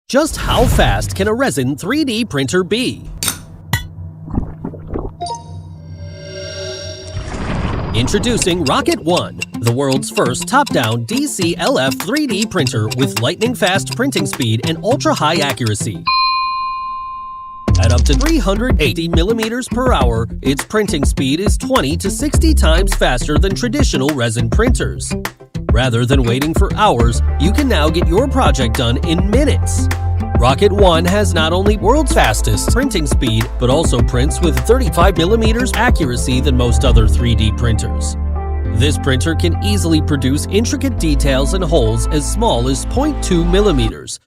Just how fast can a resin 3D printer be? Introducing Rocket One, the world's first top-down DCLF 3D printer with lightning-fast printing speed and ultra-high accuracy. At up to 380 millimeters per hour, its printing speed is 20 to 60 times faster than traditional resin printers. Rather than waiting for hours, you can now get your project done in minutes. Rocket One has not only world's fastest printing speed, but also prints with 35 millimeters accuracy than most other 3D printers. This printer can easily produce intricate details and holes as small as 0.2 millimeters,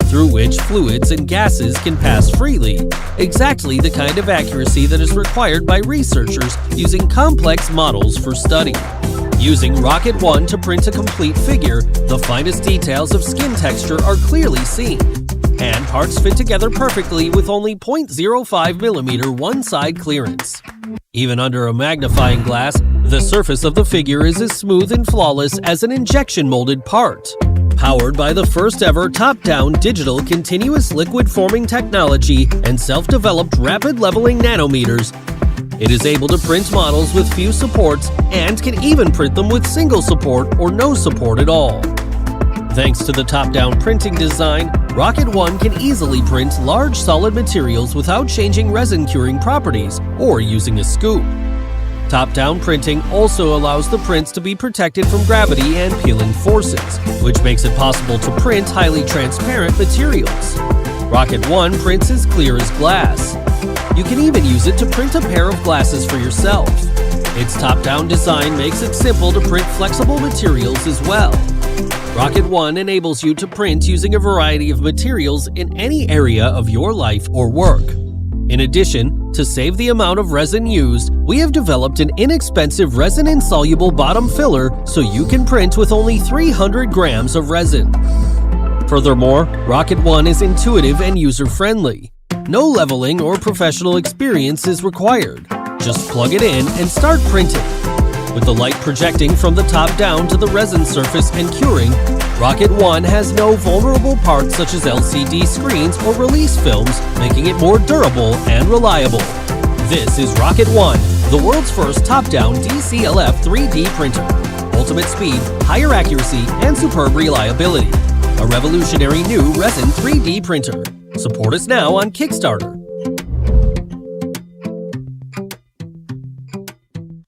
through which fluids and gases can pass freely, exactly the kind of accuracy that is required by researchers using complex models for study. Using Rocket One to print a complete figure, the finest details of skin texture are clearly seen, and parts fit together perfectly with only 0.05 millimeter one-side clearance. Even under a magnifying glass, the surface of the figure is as smooth and flawless as an injection-molded part. Powered by the first-ever top-down digital continuous liquid forming technology and self-developed rapid leveling nanometers, it is able to print models with few supports and can even print them with single support or no support at all. Thanks to the top-down printing design, Rocket One can easily print large solid materials without changing resin curing properties or using a scoop. Top-down printing also allows the prints to be protected from gravity and peeling forces, which makes it possible to print highly transparent materials. Rocket One prints as clear as glass. You can even use it to print a pair of glasses for yourself. Its top-down design makes it simple to print flexible materials as well. Rocket One enables you to print using a variety of materials in any area of your life or work. In addition, to save the amount of resin used, we have developed an inexpensive resin-insoluble bottom filler so you can print with only 300 grams of resin. Furthermore, Rocket One is intuitive and user-friendly. No leveling or professional experience is required. Just plug it in and start printing. With the light projecting from the top down to the resin surface and curing, Rocket One has no vulnerable parts such as LCD screens or release films, making it more durable and reliable. This is Rocket One, the world's first top-down DCLF 3D printer. Ultimate speed, higher accuracy, and superb reliability. A revolutionary new resin 3D printer. Support us now on Kickstarter.